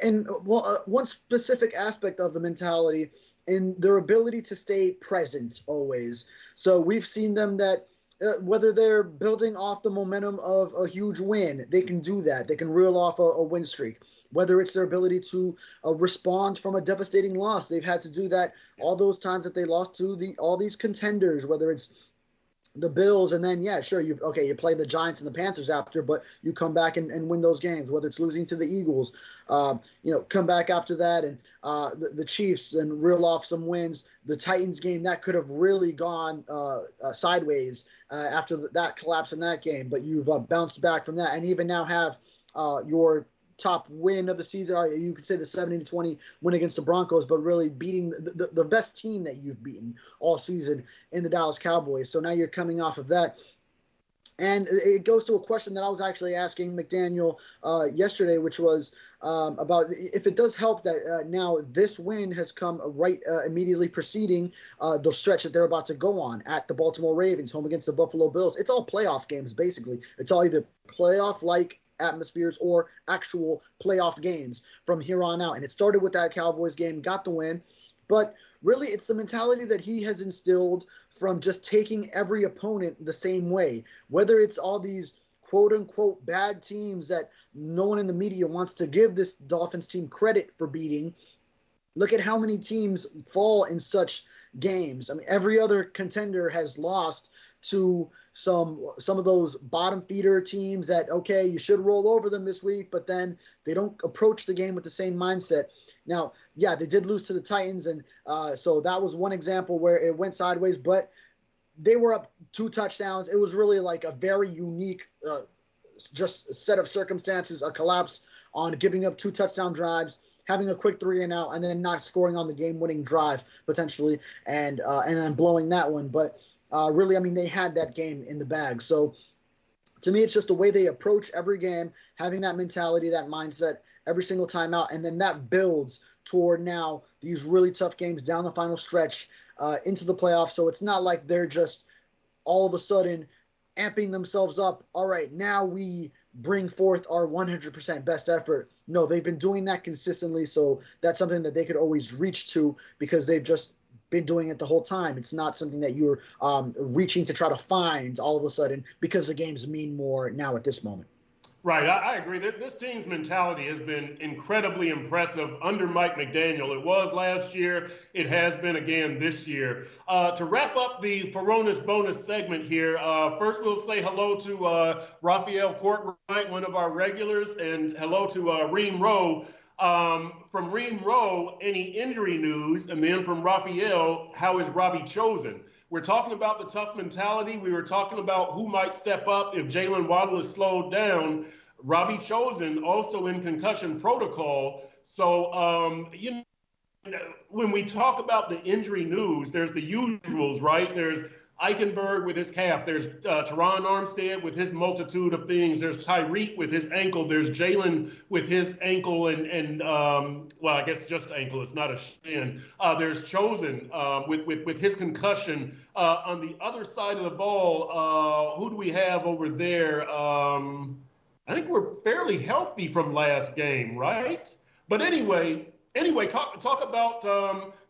[SPEAKER 2] And one specific aspect of the mentality in their ability to stay present always. So we've seen them that whether they're building off the momentum of a huge win, they can do that. They can reel off a win streak. Whether it's their ability to respond from a devastating loss, they've had to do that all those times that they lost to all these contenders, whether it's the Bills, and then, yeah, sure, you play the Giants and the Panthers after, but you come back and win those games, whether it's losing to the Eagles, come back after that, and the Chiefs, and reel off some wins. The Titans game, that could have really gone sideways after that collapse in that game, but you've bounced back from that, and even now have your top win of the season. You could say the 70-20 win against the Broncos, but really beating the best team that you've beaten all season in the Dallas Cowboys. So now you're coming off of that. And it goes to a question that I was actually asking McDaniel yesterday, which was about if it does help that now this win has come right immediately preceding the stretch that they're about to go on at the Baltimore Ravens, home against the Buffalo Bills. It's all playoff games, basically. It's all either playoff-like atmospheres or actual playoff games from here on out. And it started with that Cowboys game, got the win. But really, it's the mentality that he has instilled from just taking every opponent the same way, whether it's all these quote-unquote bad teams that no one in the media wants to give this Dolphins team credit for beating. Look at how many teams fall in such games. I mean, every other contender has lost to some of those bottom feeder teams that, okay, you should roll over them this week, but then they don't approach the game with the same mindset. Now, yeah, they did lose to the Titans, and so that was one example where it went sideways, but they were up 2 touchdowns. It was really like a very unique just set of circumstances, a collapse on giving up 2 touchdown drives, having a quick 3-and-out, and then not scoring on the game-winning drive potentially, and then blowing that one. But really, I mean, they had that game in the bag. So to me, it's just the way they approach every game, having that mentality, that mindset every single time out, and then that builds toward now these really tough games down the final stretch into the playoffs. So it's not like they're just all of a sudden amping themselves up. All right, now we bring forth our 100% best effort. No, they've been doing that consistently, so that's something that they could always reach to because they've just been doing it the whole time. It's not something that you're reaching to try to find all of a sudden because the games mean more now at this moment.
[SPEAKER 1] Right, I agree. This team's mentality has been incredibly impressive under Mike McDaniel. It was last year. It has been again this year. To wrap up the Furones bonus segment here, first we'll say hello to Raphael Courtwright, one of our regulars, and hello to Reem Rowe. From Reem Rowe, any injury news? And then from Raphael, how is Robbie chosen? We're talking about the tough mentality. We were talking about who might step up if Jalen Waddle is slowed down. Robbie Chosen also in concussion protocol. So, when we talk about the injury news, there's the usuals, right? There's Eichenberg with his calf. There's Teron Armstead with his multitude of things. There's Tyreek with his ankle. There's Jalen with his ankle and well, I guess just ankle. It's not a shin. There's Chosen with his concussion. On the other side of the ball, who do we have over there? I think we're fairly healthy from last game, right? But anyway, talk about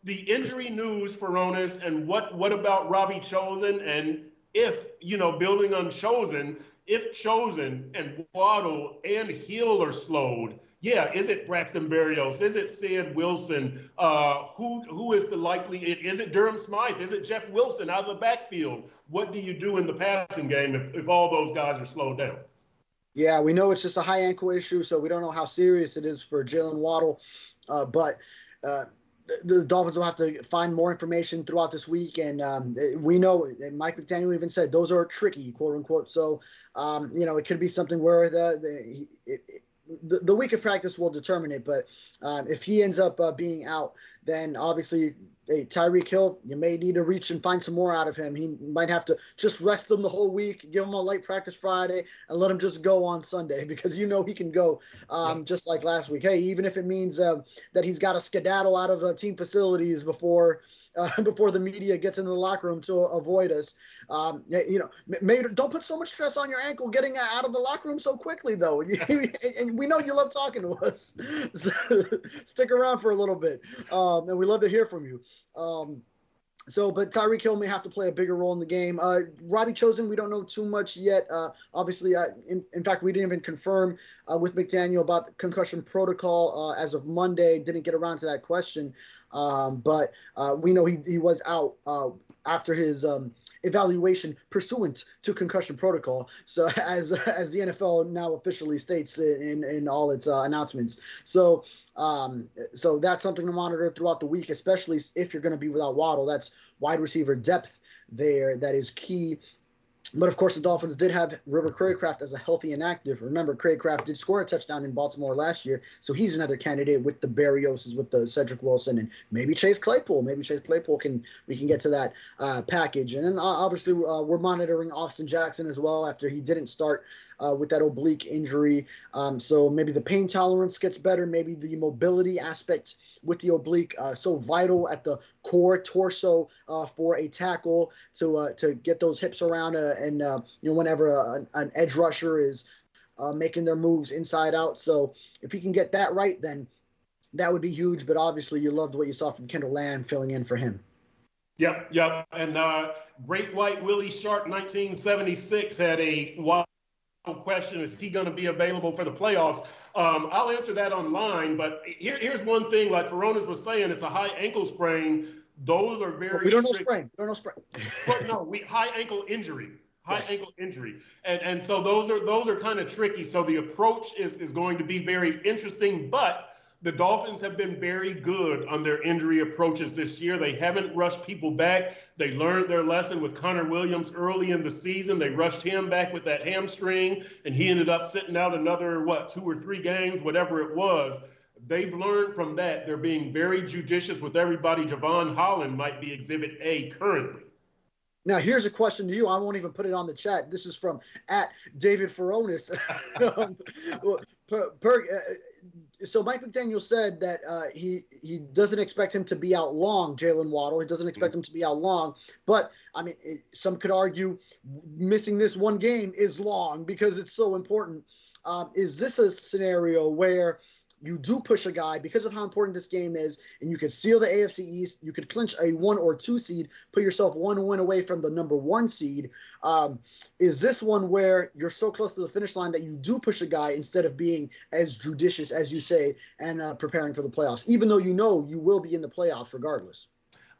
[SPEAKER 1] the injury news for Furones, and what about Robbie Chosen? And if, building on Chosen, if Chosen and Waddle and Hill are slowed, is it Braxton Berrios? Is it Sid Wilson? Who is the likely? Is it Durham Smythe? Is it Jeff Wilson out of the backfield? What do you do in the passing game if all those guys are slowed down?
[SPEAKER 2] Yeah, we know it's just a high ankle issue, so we don't know how serious it is for Jalen Waddle. But the Dolphins will have to find more information throughout this week. And we know, and Mike McDaniel even said, those are tricky, quote unquote. So, it could be something where the week of practice will determine it. But if he ends up being out, then obviously, Tyreek Hill, you may need to reach and find some more out of him. He might have to just rest him the whole week, give him a light practice Friday, and let him just go on Sunday, because he can go just like last week. Hey, even if it means that he's got to skedaddle out of team facilities before the media gets into the locker room to avoid us. Don't put so much stress on your ankle getting out of the locker room so quickly, though. And we know you love talking to us. So stick around for a little bit, and we love to hear from you. But Tyreek Hill may have to play a bigger role in the game. Robbie Chosen, we don't know too much yet. Obviously, in fact, we didn't even confirm with McDaniel about concussion protocol as of Monday. Didn't get around to that question. But we know he was out after his evaluation pursuant to concussion protocol. So as the NFL now officially states in all its announcements. So that's something to monitor throughout the week, especially if you're going to be without Waddle. That's wide receiver depth there. That is key. But, of course, the Dolphins did have River Craycraft as a healthy and active. Remember, Craycraft did score a touchdown in Baltimore last year, so he's another candidate with the Berrioses, with the Cedric Wilson, and maybe Chase Claypool. Maybe Chase Claypool we can get to that package. And then, obviously, we're monitoring Austin Jackson as well after he didn't start with that oblique injury. So maybe the pain tolerance gets better. Maybe the mobility aspect with the oblique, so vital at the core torso for a tackle to get those hips around and whenever an edge rusher is making their moves inside out. So if he can get that right, then that would be huge. But obviously, you loved what you saw from Kendall Lamb filling in for him.
[SPEAKER 1] Yep. And Great White Willie Shark 1976 had a wild question: is he going to be available for the playoffs? I'll answer that online, but here's one thing, like Furones was saying, it's a high ankle sprain. Those are very...
[SPEAKER 2] We don't know sprain.
[SPEAKER 1] But no, high ankle injury. Ankle injury. And so those are kind of tricky. So the approach is going to be very interesting, but the Dolphins have been very good on their injury approaches this year. They haven't rushed people back. They learned their lesson with Connor Williams early in the season. They rushed him back with that hamstring, and he ended up sitting out another, 2 or 3 games, whatever it was. They've learned from that. They're being very judicious with everybody. Javon Holland might be Exhibit A currently.
[SPEAKER 2] Now, here's a question to you. I won't even put it on the chat. This is from @David Furones. So Mike McDaniel said that he doesn't expect him to be out long, Jalen Waddle. He doesn't expect him to be out long. But, I mean, some could argue missing this one game is long because it's so important. Is this a scenario where you do push a guy because of how important this game is, and you could seal the AFC East, you could clinch a 1 or 2 seed, put yourself 1 win away from the number 1 seed? Is this one where you're so close to the finish line that you do push a guy instead of being as judicious as you say and preparing for the playoffs, even though you know you will be in the playoffs regardless?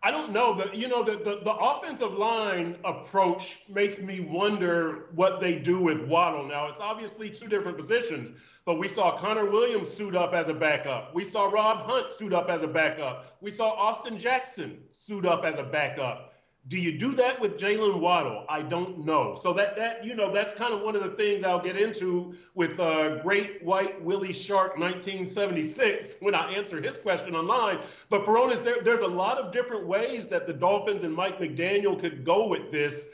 [SPEAKER 1] I don't know, but the offensive line approach makes me wonder what they do with Waddle. Now, it's obviously 2 different positions, but we saw Connor Williams suit up as a backup. We saw Rob Hunt suit up as a backup. We saw Austin Jackson suit up as a backup. Do you do that with Jalen Waddle? I don't know. So that's kind of one of the things I'll get into with Great White Willie Shark 1976 when I answer his question online. But Furones, there's a lot of different ways that the Dolphins and Mike McDaniel could go with this.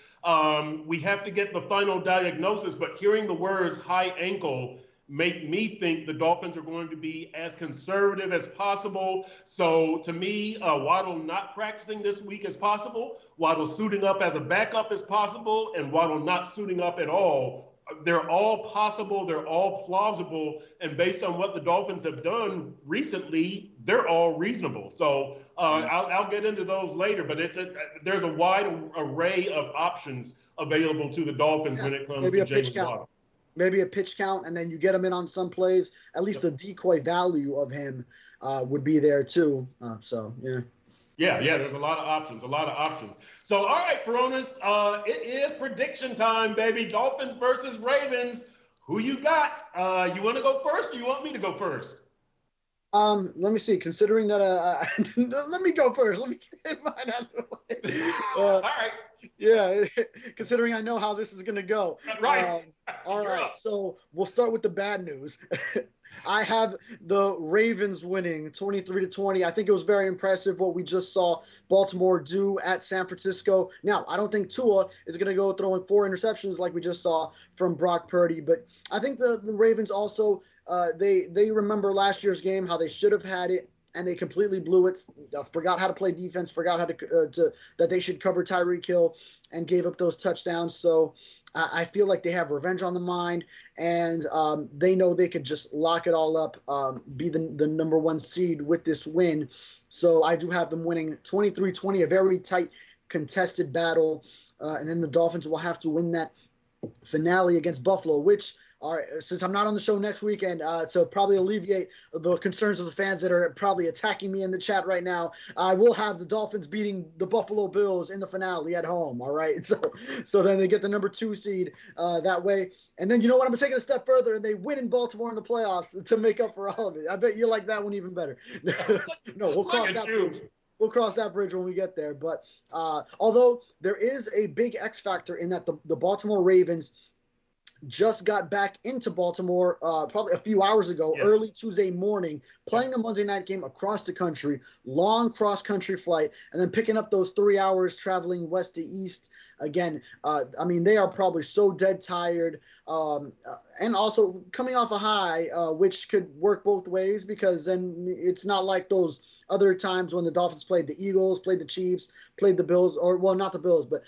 [SPEAKER 1] We have to get the final diagnosis, but hearing the words high ankle make me think the Dolphins are going to be as conservative as possible. So to me, Waddle not practicing this week as possible, Waddle suiting up as a backup as possible, and Waddle not suiting up at all. They're all possible. They're all plausible. And based on what the Dolphins have done recently, they're all reasonable. So I'll get into those later, but there's a wide array of options available to the Dolphins when it comes to Jalen Waddle.
[SPEAKER 2] Maybe a pitch count, and then you get him in on some plays. At least the decoy value of him would be there too. Yeah, there's a lot of options. So, all right, Furones, it is prediction time, baby. Dolphins versus Ravens. Who you got? You want to go first, or you want me to go first? Let me see. Considering that, let me go first. Let me get mine out of the way.
[SPEAKER 1] All right.
[SPEAKER 2] Yeah, considering I know how this is going to go.
[SPEAKER 1] Right.
[SPEAKER 2] All right. So we'll start with the bad news. I have the Ravens winning 23-20. I think it was very impressive what we just saw Baltimore do at San Francisco. Now, I don't think Tua is going to go throwing 4 interceptions like we just saw from Brock Purdy, but I think the Ravens also, they remember last year's game, how they should have had it, and they completely blew it, forgot how to play defense, forgot how to that they should cover Tyreek Hill, and gave up those touchdowns. So I feel like they have revenge on the mind, and they know they could just lock it all up, be the number 1 seed with this win. So I do have them winning 23-20, a very tight, contested battle. And then the Dolphins will have to win that finale against Buffalo, which, all right, since I'm not on the show next weekend, to probably alleviate the concerns of the fans that are probably attacking me in the chat right now, I will have the Dolphins beating the Buffalo Bills in the finale at home, all right? So then they get the number 2 seed that way. And then, you know what, I'm going to take it a step further, and they win in Baltimore in the playoffs to make up for all of it. I bet you like that one even better. No, we'll cross that bridge. We'll cross that bridge when we get there. But although there is a big X factor in that the Baltimore Ravens just got back into Baltimore probably a few hours ago, early Tuesday morning, playing a Monday night game across the country, long cross-country flight, and then picking up those 3 hours traveling west to east. Again, I mean, they are probably so dead tired, and also coming off a high, which could work both ways, because then it's not like those other times when the Dolphins played the Eagles, played the Chiefs, played the Bills, or, well, not the Bills, but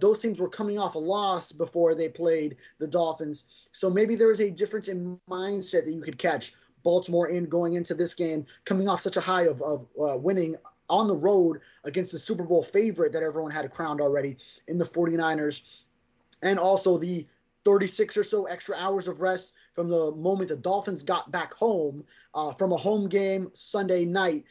[SPEAKER 2] those teams were coming off a loss before they played the Dolphins. So maybe there is a difference in mindset that you could catch Baltimore in going into this game, coming off such a high of winning on the road against the Super Bowl favorite that everyone had crowned already in the 49ers, and also the 36 or so extra hours of rest from the moment the Dolphins got back home from a home game Sunday night,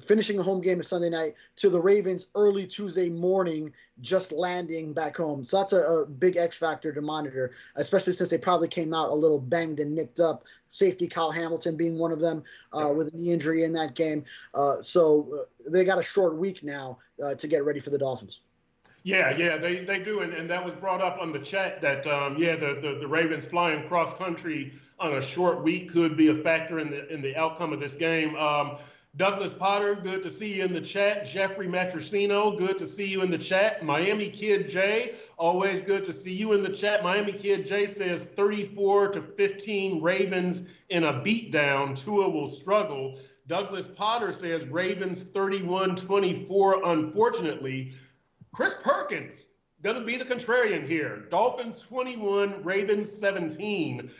[SPEAKER 2] finishing a home game Sunday night, to the Ravens early Tuesday morning, just landing back home. So that's a big X factor to monitor, especially since they probably came out a little banged and nicked up. Safety Kyle Hamilton being one of them with a knee injury in that game. So they got a short week now to get ready for the Dolphins.
[SPEAKER 1] Yeah, they do, and that was brought up on the chat that the Ravens flying cross country on a short week could be a factor in the outcome of this game. Douglas Potter, good to see you in the chat. Jeffrey Matrosino, good to see you in the chat. Miami Kid J, always good to see you in the chat. Miami Kid J says 34-15 Ravens in a beatdown. Tua will struggle. Douglas Potter says Ravens 31-24, unfortunately. Chris Perkins, going to be the contrarian here. Dolphins 21, Ravens 17.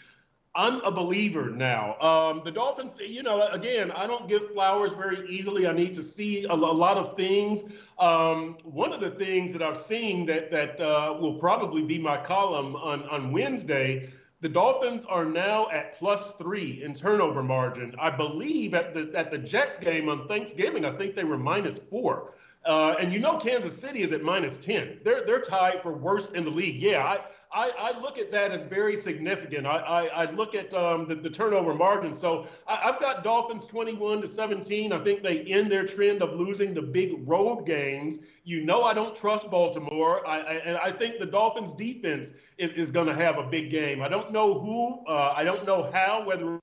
[SPEAKER 1] I'm a believer now. The Dolphins, again, I don't give flowers very easily. I need to see a lot of things. One of the things that I've seen that will probably be my column on Wednesday, the Dolphins are now at +3 in turnover margin. I believe at the Jets game on Thanksgiving, I think they were -4. And Kansas City is at -10. They're tied for worst in the league. Yeah, I look at that as very significant. I look at the turnover margin. So I've got Dolphins 21-17. I think they end their trend of losing the big road games. I don't trust Baltimore. And I think the Dolphins defense is going to have a big game. I don't know who. I don't know how, whether it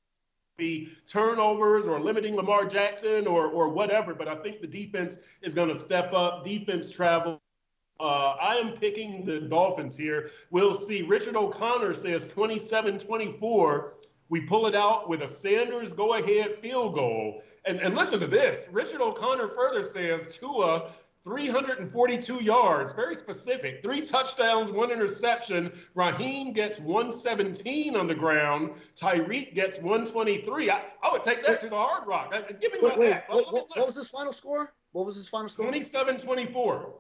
[SPEAKER 1] be turnovers or limiting Lamar Jackson or whatever. But I think the defense is going to step up. Defense travel. I am picking the Dolphins here. We'll see. Richard O'Connor says 27-24. We pull it out with a Sanders go-ahead field goal. And listen to this. Richard O'Connor further says Tua, 342 yards, very specific. 3 touchdowns, 1 interception. Raheem gets 117 on the ground. Tyreek gets 123. I would take that to the Hard Rock. Give me that.
[SPEAKER 2] What was his final score?
[SPEAKER 1] 27-24.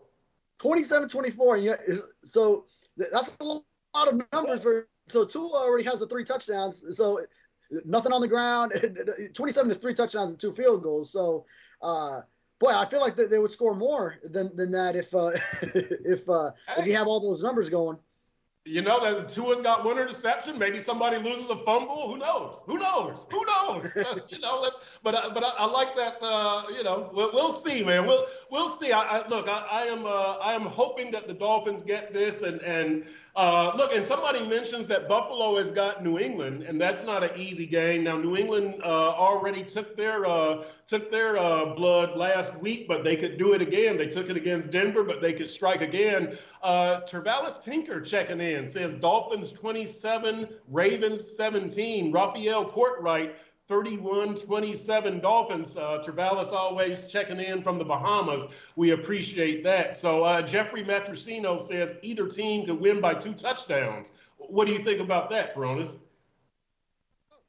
[SPEAKER 2] 27-24. Yeah, so that's a lot of numbers. So Tua already has the 3 touchdowns. So nothing on the ground. 27 is 3 touchdowns and 2 field goals. So, boy, I feel like they would score more than that if you have all those numbers going.
[SPEAKER 1] That Tua's got 1 interception. Maybe somebody loses a fumble. Who knows? But I like that. We'll see, man. We'll see. I am hoping that the Dolphins get this. And look, and somebody mentions that Buffalo has got New England, and that's not an easy game. Now, New England already took their blood last week, but they could do it again. They took it against Denver, but they could strike again. Tervalis Tinker checking in says Dolphins 27, Ravens 17. Raphael Portwright 31-27 Dolphins. Tervalis always checking in from the Bahamas. We appreciate that. So Jeffrey Matrosino says either team could win by 2 touchdowns. What do you think about that, Furones?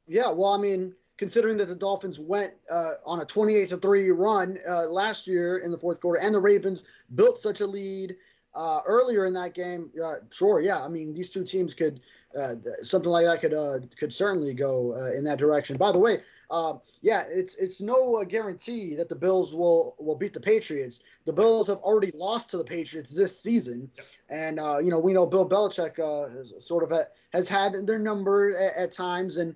[SPEAKER 2] Yeah, well, I mean, considering that the Dolphins went on a 28-3 run last year in the fourth quarter, and the Ravens built such a lead earlier in that game, sure, yeah. I mean, these two teams could something like that could certainly go in that direction. By the way, it's no guarantee that the Bills will beat the Patriots. The Bills have already lost to the Patriots this season, and we know Bill Belichick has had their number at times, and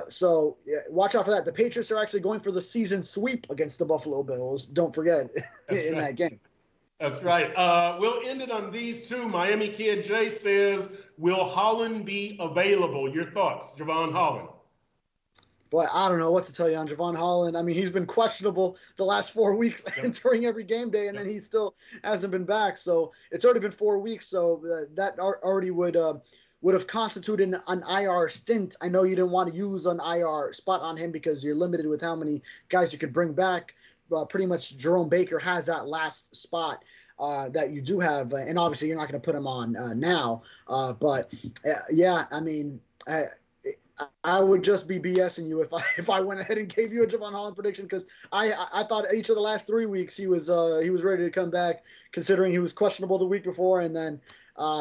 [SPEAKER 2] so watch out for that. The Patriots are actually going for the season sweep against the Buffalo Bills. Don't forget that game.
[SPEAKER 1] That's right. We'll end it on these two. Miami Kid Jay says, will Holland be available? Your thoughts, Javon Holland?
[SPEAKER 2] Boy, I don't know what to tell you on Javon Holland. I mean, he's been questionable the last 4 weeks during every game day, and then he still hasn't been back. So it's already been 4 weeks, so that already would have constituted an IR stint. I know you didn't want to use an IR spot on him because you're limited with how many guys you could bring back. Pretty much Jerome Baker has that last spot that you do have, and obviously you're not going to put him on now. But I mean, I would just be BSing you if I went ahead and gave you a Javon Holland prediction, because I thought each of the last 3 weeks he was ready to come back, considering he was questionable the week before and then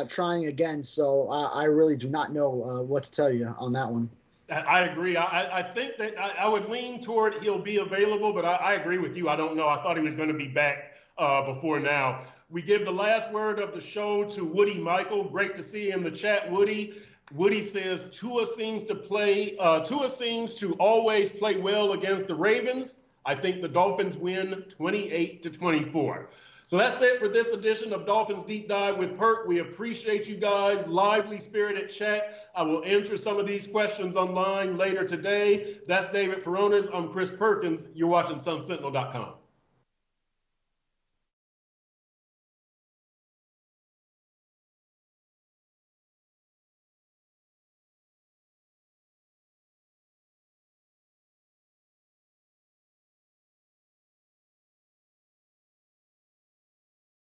[SPEAKER 2] trying again. So I really do not know what to tell you on that one.
[SPEAKER 1] I agree. I think that I would lean toward he'll be available, but I agree with you. I don't know. I thought he was going to be back before now. We give the last word of the show to Woody Michael. Great to see you in the chat, Woody. Woody says Tua seems to always play well against the Ravens. I think the Dolphins win 28-24. So that's it for this edition of Dolphins Deep Dive with Perk. We appreciate you guys. Lively, spirited chat. I will answer some of these questions online later today. That's David Furones. I'm Chris Perkins. You're watching SunSentinel.com.